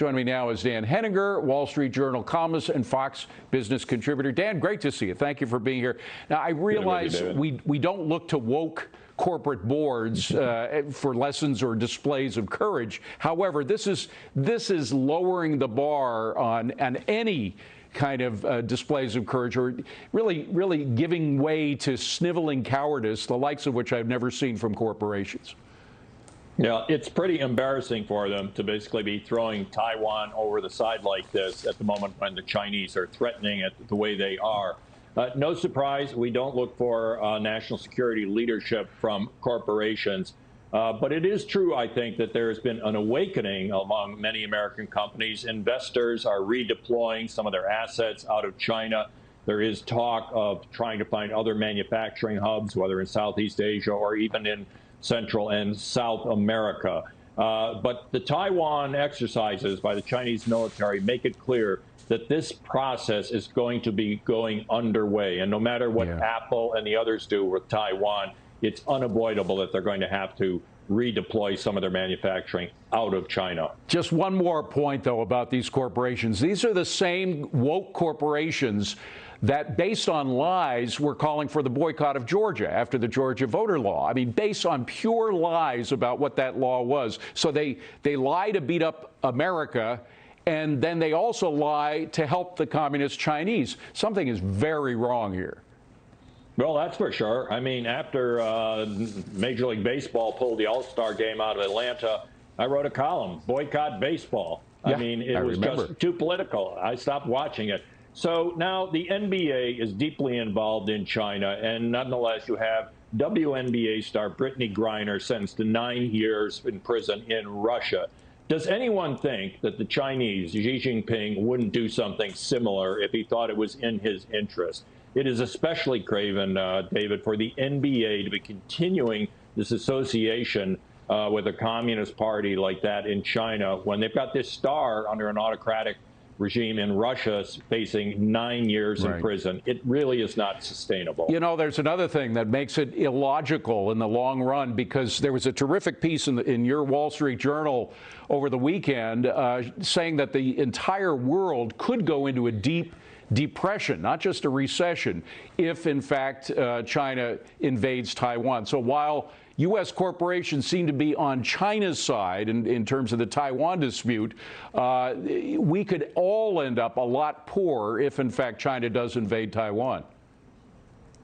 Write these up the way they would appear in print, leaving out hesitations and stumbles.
Joining me now is Dan Henninger, Wall Street Journal columnist and Fox Business contributor. Dan, great to see you. Thank you for being here. Now, I realize we don't look to woke corporate boards for lessons or displays of courage. However, this is lowering the bar on any kind of displays of courage, or really giving way to sniveling cowardice, the likes of which I've never seen from corporations. Yeah, it's pretty embarrassing for them to basically be throwing Taiwan over the side like this at the moment when the Chinese are threatening it the way they are. No surprise, we don't look for national security leadership from corporations. But it is true, I think, that there has been an awakening among many American companies. Investors are redeploying some of their assets out of China. There is talk of trying to find other manufacturing hubs, whether in Southeast Asia or even in Central and South America. But the Taiwan exercises by the Chinese military make it clear that this process is going to be going underway. And no matter what Apple and the others do with Taiwan, it's unavoidable that they're going to have to redeploy some of their manufacturing out of China. Just one more point, though, about these corporations. These are the same woke corporations that, based on lies, were calling for the boycott of Georgia after the Georgia voter law. I mean, based on pure lies about what that law was. So they lie to beat up America, and then they also lie to help the communist Chinese. Something is very wrong here. Well, that's for sure. I mean, after Major League Baseball pulled the All-Star game out of Atlanta, I wrote a column, Boycott Baseball. Yeah, I mean, it was just too political. I stopped watching it. So now the NBA is deeply involved in China, and nonetheless, you have WNBA star Brittany Griner sentenced to 9 years in prison in Russia. Does anyone think that the Chinese, Xi Jinping, wouldn't do something similar if he thought it was in his interest? It is especially craven, David, for the NBA to be continuing this association with a communist party like that in China when they've got this star under an autocratic regime in Russia facing 9 years in prison. It really is not sustainable. You know, there's another thing that makes it illogical in the long run, because there was a terrific piece in your Wall Street Journal over the weekend saying that the entire world could go into a deep depression, not just a recession, if in fact China invades Taiwan. So while U.S. corporations seem to be on China's side in terms of the Taiwan dispute, we could all end up a lot poorer if in fact China does invade Taiwan.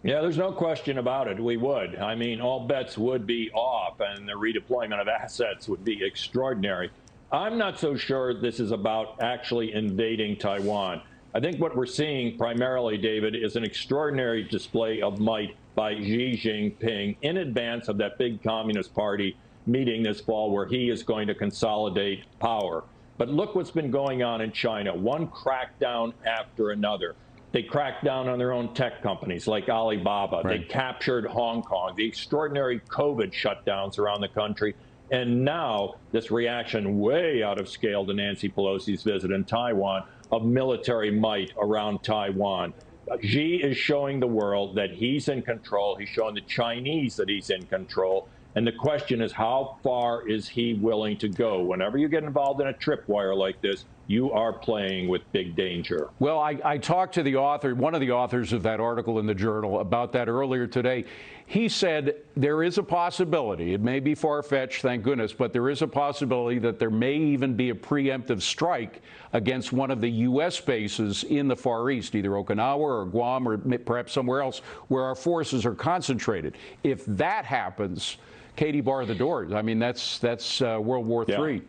Yeah, there's no question about it. We would. I mean, all bets would be off, and the redeployment of assets would be extraordinary. I'm not so sure this is about actually invading Taiwan. I think what we're seeing primarily, David, is an extraordinary display of might by Xi Jinping in advance of that big Communist Party meeting this fall where he is going to consolidate power. But look what's been going on in China, one crackdown after another. They cracked down on their own tech companies like Alibaba. They captured Hong Kong, the extraordinary COVID shutdowns around the country. And now this reaction way out of scale to Nancy Pelosi's visit in Taiwan of military might around Taiwan. Xi is showing the world that he's in control. He's showing the Chinese that he's in control. And the question is, how far is he willing to go? Whenever you get involved in a tripwire like this, you are playing with big danger. Well, I talked to the author, one of the authors of that article in the Journal about that earlier today. He said there is a possibility, it may be far-fetched, thank goodness, but there is a possibility that there may even be a preemptive strike against one of the U.S. bases in the Far East, either Okinawa or Guam or perhaps somewhere else where our forces are concentrated. If that happens, Katie, bar the doors. I mean, that's World War III.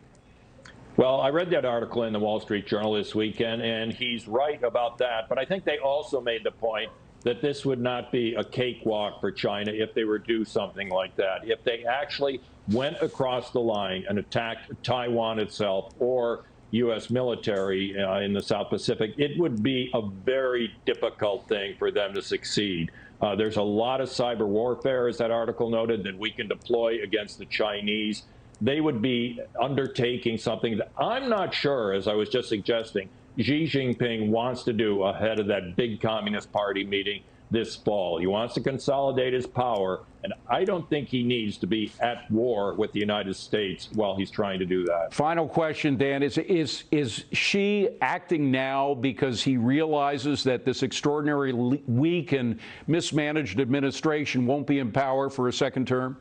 Well, I read that article in the Wall Street Journal this weekend, and he's right about that. But I think they also made the point that this would not be a cakewalk for China if they were to do something like that. If they actually went across the line and attacked Taiwan itself or U.S. military in the South Pacific, it would be a very difficult thing for them to succeed. There's a lot of cyber warfare, as that article noted, that we can deploy against the Chinese. They would be undertaking something that I'm not sure, as I was just suggesting, Xi Jinping wants to do ahead of that big Communist Party meeting this fall. He wants to consolidate his power, And I don't think he needs to be at war with the United States while he's trying to do that. Final question, Dan, is Xi acting now because he realizes that this extraordinarily weak and mismanaged administration won't be in power for a second term?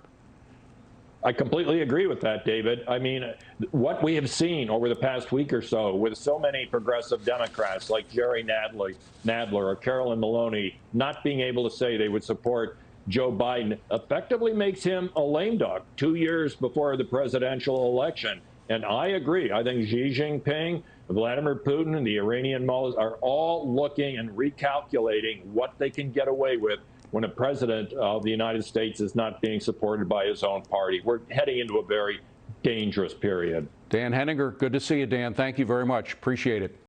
I completely agree with that, David. I mean, what we have seen over the past week or so with so many progressive Democrats like Jerry Nadler or Carolyn Maloney not being able to say they would support Joe Biden effectively makes him a lame duck 2 years before the presidential election. And I agree. I think Xi Jinping, Vladimir Putin, and the Iranian mullahs are all looking and recalculating what they can get away with when a president of the United States is not being supported by his own party. We're heading into a very dangerous period. Dan Henninger, good to see you, Dan. Thank you very much. Appreciate it.